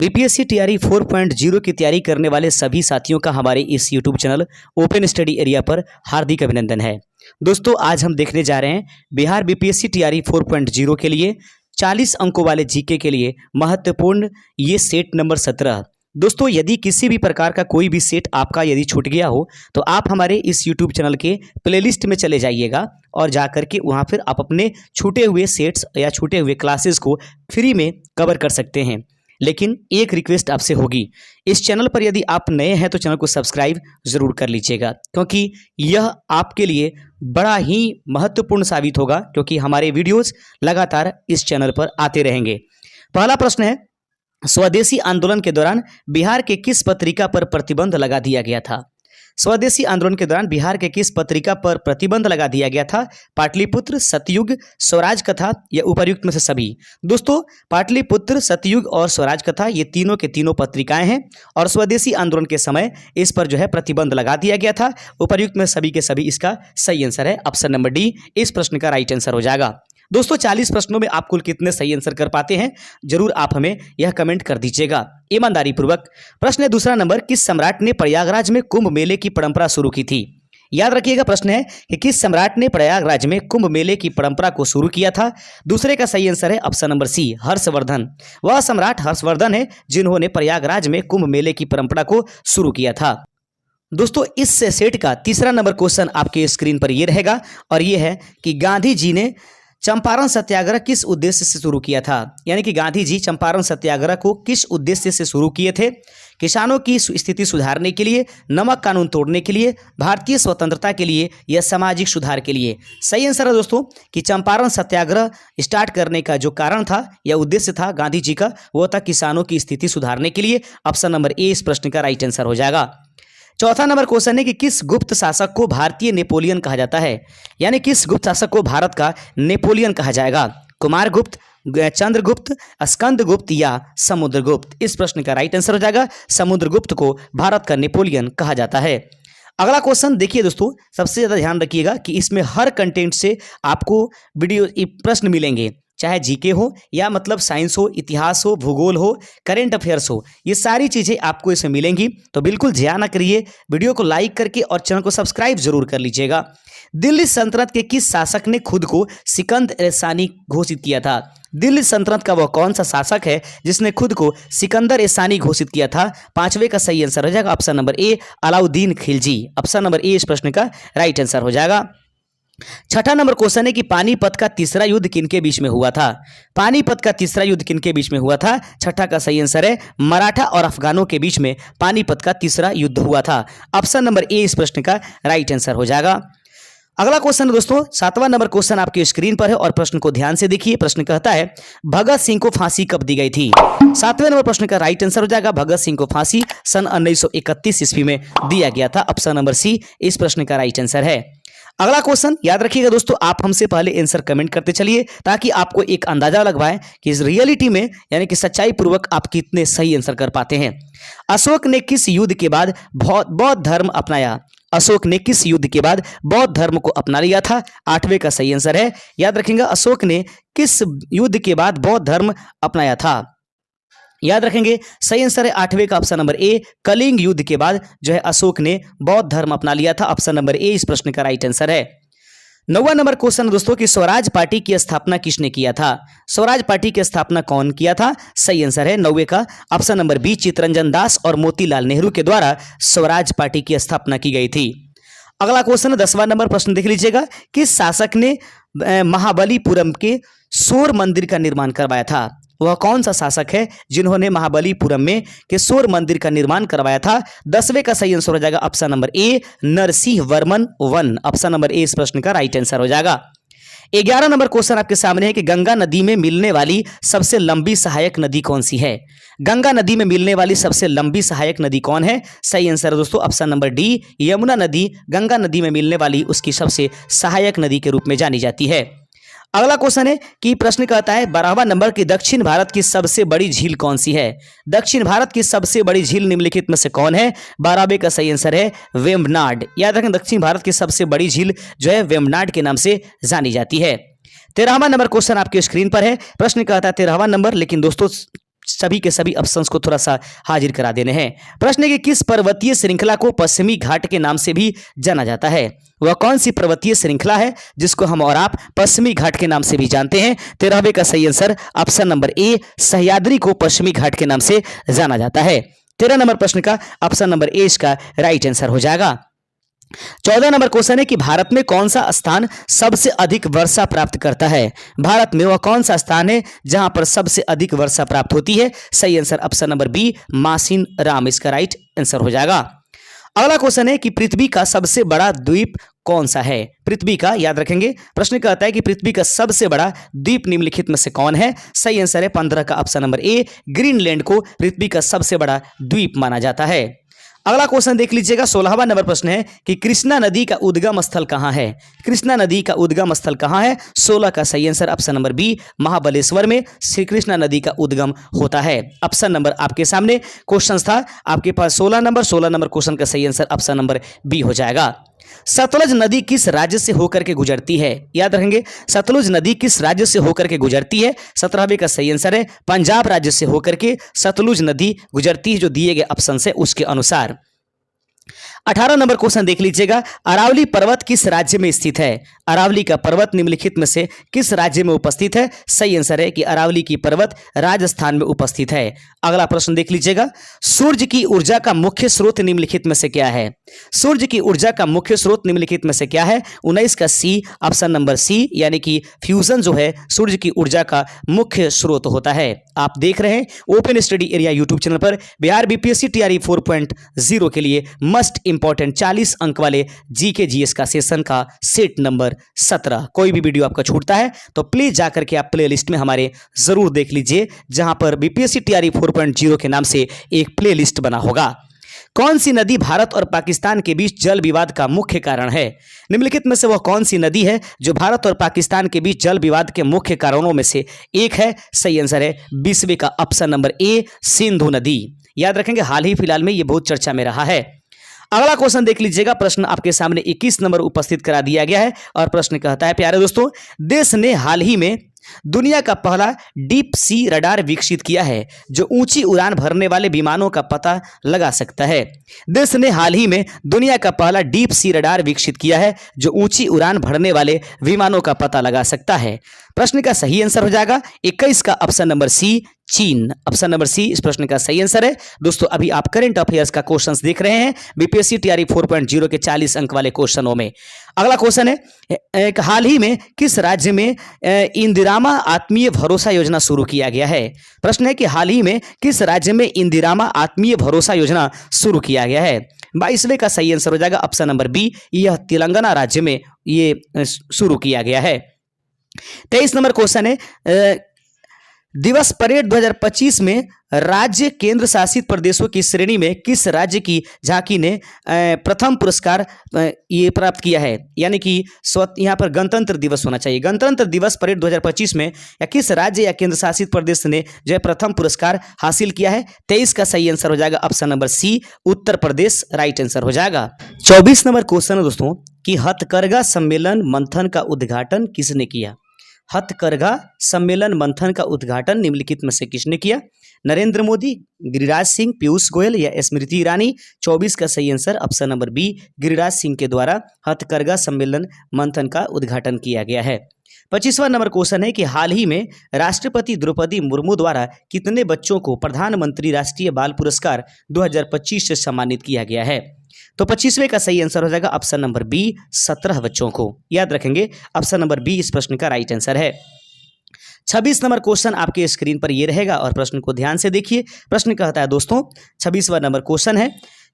BPSC TRE 4.0 की तैयारी करने वाले सभी साथियों का हमारे इस YouTube channel open study area पर हार्दिक अभिनंदन है। दोस्तों, आज हम देखने जा रहे हैं बिहार बीपीएससी टीआरई 4.0 के लिए 40 अंकों वाले जीके के लिए महत्वपूर्ण ये सेट नंबर 17। दोस्तों, यदि किसी भी प्रकार का कोई भी सेट आपका यदि छूट गया हो तो आप हमारे इस यूट्यूब चैनल के प्लेलिस्ट में चले जाइएगा और जा करके वहाँ फिर आप अपने छूटे हुए सेट्स या छूटे हुए क्लासेस को फ्री में कवर कर सकते हैं। लेकिन एक रिक्वेस्ट आपसे होगी, इस चैनल पर यदि आप नए हैं तो चैनल को सब्सक्राइब ज़रूर कर लीजिएगा, क्योंकि यह आपके लिए बड़ा ही महत्वपूर्ण साबित होगा, क्योंकि हमारे वीडियोस लगातार इस चैनल पर आते रहेंगे। पहला प्रश्न है, स्वदेशी आंदोलन के दौरान बिहार के किस पत्रिका पर प्रतिबंध लगा दिया गया था? स्वदेशी आंदोलन के दौरान बिहार के किस पत्रिका पर प्रतिबंध लगा दिया गया था? पाटलिपुत्र, सतयुग, स्वराज कथा या उपर्युक्त में से सभी? दोस्तों, पाटलिपुत्र, सतयुग और स्वराज कथा ये तीनों के तीनों पत्रिकाएं हैं और स्वदेशी आंदोलन के समय इस पर जो है प्रतिबंध लगा दिया गया था। उपर्युक्त में सभी के सभी इसका सही आंसर है ऑप्शन नंबर डी। इस प्रश्न का राइट आंसर हो जाएगा। दोस्तों, 40 प्रश्नों में आप कुल कितने सही आंसर कर पाते हैं, जरूर आप हमें यह कमेंट कर दीजिएगा ईमानदारी पूर्वक। प्रश्न है दूसरा नंबर, किस सम्राट ने प्रयागराज में कुंभ मेले की परंपरा शुरू की थी? याद रखिएगा, प्रश्न है कि किस सम्राट ने प्रयागराज में कुंभ मेले की परंपरा को शुरू किया था? दूसरे का सही आंसर है ऑप्शन नंबर सी, हर्षवर्धन। वह सम्राट हर्षवर्धन है जिन्होंने प्रयागराज में कुंभ मेले की परंपरा को शुरू किया था। दोस्तों, इस सेट का तीसरा नंबर क्वेश्चन आपके स्क्रीन पर ये रहेगा और ये है कि गांधी जी ने चंपारण सत्याग्रह किस उद्देश्य से शुरू किया था? यानी कि गांधी जी चंपारण सत्याग्रह को किस उद्देश्य से शुरू किए थे? किसानों की स्थिति सुधारने के लिए, नमक कानून तोड़ने के लिए, भारतीय स्वतंत्रता के लिए या सामाजिक सुधार के लिए? सही आंसर है दोस्तों कि चंपारण सत्याग्रह स्टार्ट करने का जो कारण था या उद्देश्य था गांधी जी का, वो था किसानों की स्थिति सुधारने के लिए। ऑप्शन नंबर ए इस प्रश्न का राइट आंसर हो जाएगा। चौथा नंबर क्वेश्चन है कि किस गुप्त शासक को भारतीय नेपोलियन कहा जाता है? यानी किस गुप्त शासक को भारत का नेपोलियन कहा जाएगा? कुमारगुप्त, चंद्रगुप्त, स्कंदगुप्त या समुद्रगुप्त? इस प्रश्न का राइट आंसर हो जाएगा समुद्रगुप्त को भारत का नेपोलियन कहा जाता है। अगला क्वेश्चन देखिए दोस्तों, सबसे ज्यादा ध्यान रखिएगा कि इसमें हर कंटेंट से आपको वीडियो प्रश्न मिलेंगे, चाहे जीके हो या मतलब साइंस हो, इतिहास हो, भूगोल हो, करेंट अफेयर्स हो, ये सारी चीज़ें आपको इसमें मिलेंगी। तो बिल्कुल ध्यान ना करिए, वीडियो को लाइक करके और चैनल को सब्सक्राइब जरूर कर लीजिएगा। दिल्ली सल्तनत के किस शासक ने खुद को सिकंदर-ए-सानी घोषित किया था? दिल्ली सल्तनत का वह कौन सा शासक है जिसने खुद को सिकंदर-ए-सानी घोषित किया था? पांचवे का सही आंसर हो जाएगा option number A, Alauddin Khilji. Option number A इस प्रश्न का राइट आंसर हो जाएगा। छठा नंबर क्वेश्चन है कि पानीपत का तीसरा युद्ध किनके बीच में हुआ था? पानीपत का तीसरा युद्ध किनके बीच में हुआ था? छठा का सही आंसर है मराठा और अफगानों के बीच में पानीपत का तीसरा युद्ध हुआ था। ऑप्शन नंबर ए इस प्रश्न का राइट आंसर हो जाएगा। अगला क्वेश्चन है दोस्तों, 7वां नंबर क्वेश्चन आपके स्क्रीन पर है और प्रश्न को ध्यान से देखिए। प्रश्न कहता है, भगत सिंह को फांसी कब दी गई थी? 7वें नंबर प्रश्न का राइट आंसर हो जाएगा भगत सिंह को फांसी सन 1931 ईस्वी में दिया गया था। ऑप्शन नंबर सी इस प्रश्न का राइट आंसर है। अगला क्वेश्चन याद रखिएगा दोस्तों, आप हमसे पहले आंसर कमेंट करते चलिए ताकि आपको एक अंदाजा लग पाए कि इस रियलिटी में यानी कि सच्चाई पूर्वक आप कितने सही आंसर कर पाते हैं। अशोक ने किस युद्ध के बाद बौद्ध धर्म अपनाया? अशोक ने किस युद्ध के बाद बौद्ध धर्म को अपना लिया था? 8वें का सही आंसर है, याद रखेंगे, अशोक ने किस युद्ध के बाद बौद्ध धर्म अपनाया था? याद रखेंगे, सही आंसर है 8वें का ऑप्शन नंबर ए, कलिंग युद्ध के बाद जो है अशोक ने बौद्ध धर्म अपना लिया था। ऑप्शन नंबर ए इस प्रश्न का राइट आंसर है। 9वां नंबर क्वेश्चन दोस्तों कि स्वराज पार्टी की स्थापना किसने किया था? स्वराज पार्टी की स्थापना कौन किया था? सही आंसर है 9वें का option number B, Chittaranjan Das और मोतीलाल नेहरू के द्वारा स्वराज पार्टी की स्थापना की गई थी। अगला क्वेश्चन 10वां नंबर प्रश्न देख लीजिएगा, किस शासक ने महाबलीपुरम के सूर्य मंदिर का निर्माण करवाया था? वह कौन सा शासक है जिन्होंने महाबलीपुरम में के सूर्य मंदिर का निर्माण करवाया था? 10वें का सही आंसर हो जाएगा option number A, Narasimha Varman one. Option number A इस प्रश्न का राइट आंसर हो जाएगा। 11 नंबर क्वेश्चन आपके सामने है कि गंगा नदी में मिलने वाली सबसे लंबी सहायक नदी कौन सी है? गंगा नदी में मिलने वाली सबसे लंबी सहायक नदी कौन है? सही आंसर है दोस्तों ऑप्शन नंबर डी, यमुना नदी गंगा नदी में मिलने वाली उसकी सबसे सहायक नदी के रूप में जानी जाती है। अगला क्वेश्चन है कि प्रश्न कहता है 12वां नंबर की दक्षिण भारत की सबसे बड़ी झील कौन सी है? दक्षिण भारत की सबसे बड़ी झील निम्नलिखित में से कौन है? 12वें का सही आंसर है वेम्बनाड। याद रखें, दक्षिण भारत की सबसे बड़ी झील जो है वेम्बनाड के नाम से जानी जाती है। 13वां नंबर क्वेश्चन आपके स्क्रीन पर है। प्रश्न कहता है 13वां नंबर, लेकिन दोस्तों सभी के सभी ऑप्शंस को थोड़ा सा हाजिर करा देने हैं। प्रश्न है कि किस पर्वतीय श्रृंखला को पश्चिमी घाट के नाम से भी जाना जाता है? वह कौन सी पर्वतीय श्रृंखला है जिसको हम और आप पश्चिमी घाट के नाम से भी जानते हैं? 13वें का सही आंसर ऑप्शन नंबर ए, सह्याद्री को पश्चिमी घाट के नाम से जाना जाता है। 13 नंबर प्रश्न का ऑप्शन नंबर ए इसका राइट आंसर हो जाएगा। 14 नंबर क्वेश्चन है कि भारत में कौन सा स्थान सबसे अधिक वर्षा प्राप्त करता है? भारत में वह कौन सा स्थान है जहां पर सबसे अधिक वर्षा प्राप्त होती है? सही आंसर ऑप्शन नंबर बी, मासिन राम इसका राइट आंसर हो जाएगा। अगला क्वेश्चन है कि पृथ्वी का सबसे बड़ा द्वीप कौन सा है? पृथ्वी का, याद रखेंगे, प्रश्न कहता है कि पृथ्वी का सबसे बड़ा द्वीप निम्नलिखित में से कौन है? सही आंसर है 15 का ऑप्शन नंबर ए, ग्रीनलैंड को पृथ्वी का सबसे बड़ा द्वीप माना जाता है। अगला क्वेश्चन देख लीजिएगा, 16वां नंबर प्रश्न है कि कृष्णा नदी का उद्गम स्थल कहां है? कृष्णा नदी का उद्गम स्थल कहां है? 16 का सही answer option number B, Mahabaleshwar में श्री कृष्णा नदी का उद्गम होता है। ऑप्शन नंबर आपके सामने क्वेश्चन था आपके पास 16 नंबर क्वेश्चन का सही आंसर ऑप्शन नंबर बी हो जाएगा। सतलुज नदी किस राज्य से होकर के गुजरती है? याद रखेंगे, सतलुज नदी किस राज्य से होकर के गुजरती है? 17वें का सही आंसर है पंजाब राज्य से होकर के सतलुज नदी गुजरती है, जो दिए गए ऑप्शन से उसके अनुसार। 18 नंबर क्वेश्चन देख लीजिएगा, अरावली पर्वत किस राज्य में स्थित है? अरावली का पर्वत निम्नलिखित में से किस राज्य में उपस्थित है? सही आंसर है कि अरावली की पर्वत राजस्थान में उपस्थित है। अगला प्रश्न देख लीजिएगा, सूर्य की ऊर्जा का मुख्य स्रोत निम्नलिखित में से क्या है? सूर्य की ऊर्जा का मुख्य स्रोत निम्नलिखित में से क्या है? 19 का सी ऑप्शन नंबर सी, यानी कि फ्यूजन जो है सूर्य की ऊर्जा का मुख्य स्रोत होता है। आप देख रहे हैं open study area YouTube channel पर बिहार बीपीएससी टीआरई 4.0 के लिए मस्ट इंपॉर्टेंट 40 अंक वाले जीके जीएस का सेशन का सेट नंबर 17। कोई भी वीडियो आपका छूटता है तो प्लीज जाकर के आप प्लेलिस्ट में हमारे जरूर देख लीजिए, जहां पर बीपीएससी टीआरई 4.0 के नाम से एक प्लेलिस्ट बना होगा। कौन सी नदी भारत और पाकिस्तान के बीच जल विवाद का मुख्य कारण है? निम्नलिखित में से वह कौन सी नदी है जो भारत और पाकिस्तान के बीच जल विवाद के मुख्य कारणों में से एक है? सही आंसर है 20वें का ऑप्शन नंबर ए, सिंधु नदी। याद रखेंगे, हाल ही फिलहाल में यह बहुत चर्चा में रहा है। अगला क्वेश्चन देख लीजिएगा, प्रश्न आपके सामने 21 नंबर उपस्थित करा दिया गया है और प्रश्न कहता है, प्यारे दोस्तों, देश ने हाल ही में दुनिया का पहला डीप सी रडार विकसित किया है जो ऊंची उड़ान भरने वाले विमानों का पता लगा सकता है। देश ने हाल ही में दुनिया का पहला डीप सी रडार विकसित किया है जो ऊंची उड़ान भरने वाले विमानों का पता लगा सकता है। प्रश्न का सही आंसर हो जाएगा 21 का ऑप्शन नंबर सी, चीन। ऑप्शन नंबर सी इस प्रश्न का सही आंसर है। दोस्तों, अभी आप करंट अफेयर्स का क्वेश्चंस देख रहे हैं बीपीएससी टीआरई 4.0 के 40 अंक वाले क्वेश्चनों में। अगला क्वेश्चन है, एक हाल ही में किस राज्य में इंदिरामा आत्मीय भरोसा योजना शुरू किया गया है? प्रश्न है कि हाल ही में किस राज्य में इंदिरामा आत्मीय भरोसा योजना शुरू किया गया है? 22वें का सही आंसर हो जाएगा ऑप्शन नंबर बी, यह तेलंगाना राज्य में ये शुरू किया गया है। 23 नंबर क्वेश्चन है, दिवस परेड 2025 में राज्य केंद्र शासित प्रदेशों की श्रेणी में किस राज्य की झांकी ने प्रथम पुरस्कार ये प्राप्त किया है? यानी कि यहाँ पर गणतंत्र दिवस होना चाहिए। गणतंत्र दिवस परेड 2025 में या किस राज्य या केंद्र शासित प्रदेश ने जो है प्रथम पुरस्कार हासिल किया है? 23 का सही आंसर हो जाएगा ऑप्शन नंबर सी, उत्तर प्रदेश राइट आंसर हो जाएगा। 24 नंबर क्वेश्चन है दोस्तों कि हथकरघा सम्मेलन मंथन का उद्घाटन किसने किया? हथकरघा सम्मेलन मंथन का उद्घाटन निम्नलिखित में से किसने किया? नरेंद्र मोदी, गिरिराज सिंह, पीयूष गोयल या स्मृति ईरानी? 24 का सही answer option number B, Giriraj Singh के द्वारा हथकरघा सम्मेलन मंथन का उद्घाटन किया गया है। 25वां नंबर क्वेश्चन है कि हाल ही में राष्ट्रपति द्रौपदी मुर्मू द्वारा कितने बच्चों को प्रधानमंत्री राष्ट्रीय बाल पुरस्कार 2025 से सम्मानित किया गया है? तो 25वें का सही आंसर हो जाएगा ऑप्शन नंबर बी, 17 बच्चों को। याद रखेंगे, ऑप्शन नंबर बी इस प्रश्न का राइट आंसर है। 26 नंबर क्वेश्चन आपके स्क्रीन पर ये रहेगा और प्रश्न को ध्यान से देखिए। प्रश्न कहता है दोस्तों, 26वां नंबर क्वेश्चन है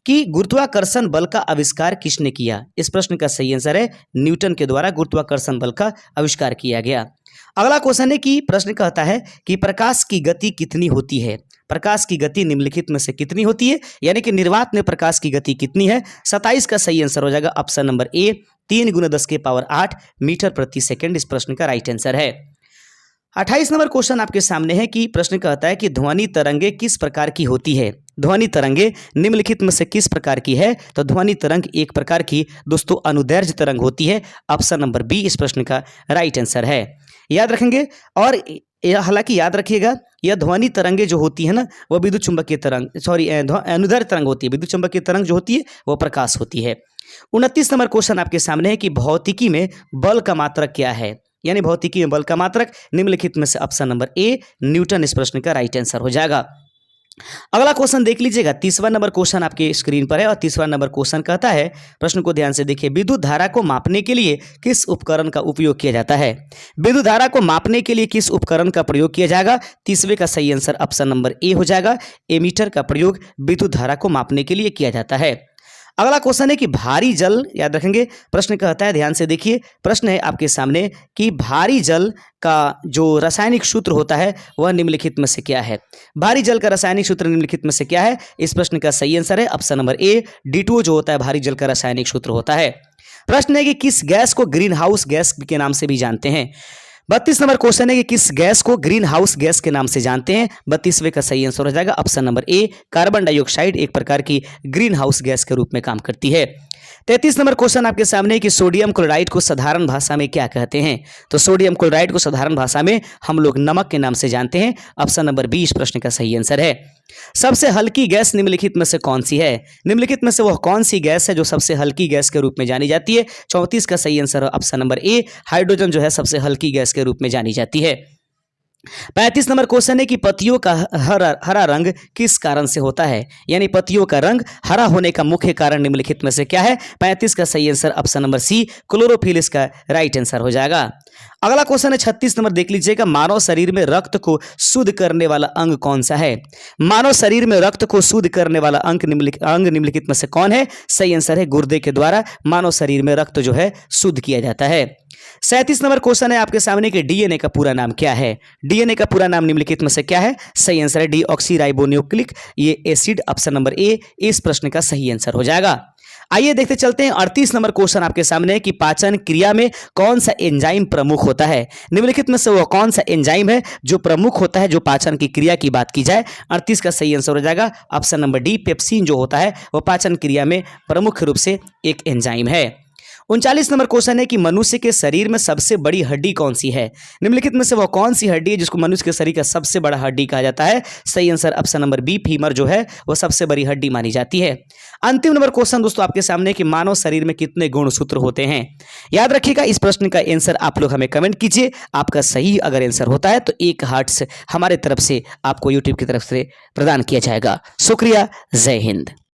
कि गुरुत्वाकर्षण बल का आविष्कार किसने किया? इस प्रश्न का सही आंसर है न्यूटन के द्वारा गुरुत्वाकर्षण बल का आविष्कार किया गया। अगला क्वेश्चन है कि प्रश्न कहता है कि प्रकाश की गति कितनी होती है? प्रकाश की गति निम्नलिखित में से कितनी होती है? यानी कि निर्वात में प्रकाश की गति कितनी है? 27 का सही आंसर हो जाएगा ऑप्शन नंबर ए, 3 × 10⁸ मीटर प्रति सेकंड इस प्रश्न का राइट आंसर है। 28 नंबर क्वेश्चन आपके सामने है कि प्रश्न कहता है कि ध्वनि तरंगे किस प्रकार की होती है? ध्वनि तरंगे निम्नलिखित में से किस प्रकार की है? तो ध्वनि तरंग एक प्रकार की दोस्तों अनुदैर्घ्य तरंग होती है। ऑप्शन नंबर बी इस प्रश्न का राइट आंसर है। याद रखेंगे। और हालांकि याद रखिएगा, यह ध्वनि तरंगे जो होती है ना, वह विद्युत चुंबकीय तरंग अनुदैर्ध्य तरंग होती है। विद्युत चुंबकीय तरंग जो होती है वह प्रकाश होती है। 29 नंबर क्वेश्चन आपके सामने है कि भौतिकी में बल का मात्रक क्या है। यानी भौतिकी में बल का मात्रक निम्नलिखित में से ऑप्शन नंबर ए न्यूटन इस प्रश्न का राइट आंसर हो जाएगा। अगला क्वेश्चन देख लीजिएगा, 30वां नंबर क्वेश्चन आपके स्क्रीन पर है और 30वां नंबर क्वेश्चन कहता है, प्रश्न को ध्यान से देखिए, विद्युत धारा को मापने के लिए किस उपकरण का उपयोग किया जाता है। विद्युत धारा को मापने के लिए किस उपकरण का प्रयोग किया जाएगा। 30वें का सही आंसर ऑप्शन नंबर ए हो जाएगा। एमीटर का प्रयोग विद्युत धारा को मापने के लिए किया जाता है। अगला क्वेश्चन है कि भारी जल, याद रखेंगे प्रश्न कहता है, ध्यान से देखिए, प्रश्न है आपके सामने कि भारी जल का जो रासायनिक सूत्र होता है वह निम्नलिखित में से क्या है। भारी जल का रासायनिक सूत्र निम्नलिखित में से क्या है। इस प्रश्न का सही आंसर है ऑप्शन नंबर ए D2O जो होता है भारी जल का रासायनिक सूत्र होता है। प्रश्न है कि किस गैस को ग्रीन हाउस गैस के नाम से भी जानते हैं। 32 नंबर क्वेश्चन है कि किस गैस को ग्रीन हाउस गैस के नाम से जानते हैं। 32वें का सही आंसर हो जाएगा ऑप्शन नंबर ए कार्बन डाइऑक्साइड एक प्रकार की ग्रीन हाउस गैस के रूप में काम करती है। 33 नंबर क्वेश्चन आपके सामने है कि सोडियम क्लोराइड को साधारण भाषा में क्या कहते हैं। तो सोडियम क्लोराइड को साधारण भाषा में हम लोग नमक के नाम से जानते हैं। ऑप्शन नंबर बी इस प्रश्न का सही आंसर है। सबसे हल्की गैस निम्नलिखित में से कौन सी है। निम्नलिखित में से वह कौन सी गैस है जो सबसे हल्की गैस के रूप में जानी जाती है। 34 का सही आंसर है ऑप्शन नंबर ए हाइड्रोजन जो है सबसे हल्की गैस के रूप में जानी जाती है। 35 नंबर क्वेश्चन है कि पत्तियों का हरा रंग किस कारण से होता है। यानी पत्तियों का रंग हरा होने का मुख्य कारण निम्नलिखित में से क्या है। 35 का सही answer option number C chlorophyll इसका राइट आंसर हो जाएगा। अगला क्वेश्चन है 36 नंबर, देख लीजिएगा, मानव शरीर में रक्त को शुद्ध करने वाला अंग कौन सा है। मानव शरीर में रक्त को शुद्ध करने वाला अंग निम्नलिखित में से कौन है। सही आंसर है गुर्दे के द्वारा मानव शरीर में रक्त जो है शुद्ध किया जाता है। 37 नंबर क्वेश्चन है आपके सामने कि डीएनए का पूरा नाम क्या है। डीएनए का पूरा नाम निम्नलिखित में से क्या है। सही आंसर है डीऑक्सीराइबोन्यूक्लिक ये एसिड ऑप्शन नंबर ए इस प्रश्न का सही आंसर हो जाएगा। आइए देखते चलते हैं 38 नंबर क्वेश्चन आपके सामने है कि पाचन क्रिया में कौन सा एंजाइम प्रमुख होता है। निम्नलिखित में से वह कौन सा एंजाइम है जो प्रमुख होता है जो पाचन की क्रिया की बात की जाए। 38 का सही आंसर हो जाएगा ऑप्शन नंबर डी पेप्सिन जो होता है वह पाचन क्रिया में प्रमुख रूप से एक एंजाइम है। 39 नंबर क्वेश्चन है कि मनुष्य के शरीर में सबसे बड़ी हड्डी कौन सी है। निम्नलिखित में से वह कौन सी हड्डी है जिसको मनुष्य के शरीर का सबसे बड़ा हड्डी कहा जाता है। सही answer option number B femur जो है वह सबसे बड़ी हड्डी मानी जाती है। अंतिम नंबर क्वेश्चन दोस्तों आपके सामने कि मानव शरीर में कितने गुणसूत्र होते हैं। याद रखिएगा इस प्रश्न का आंसर आप लोग हमें कमेंट कीजिए। आपका सही अगर आंसर होता है तो 1 हार्ट्स हमारे तरफ से आपको यूट्यूब की तरफ से प्रदान किया जाएगा। शुक्रिया, जय हिंद।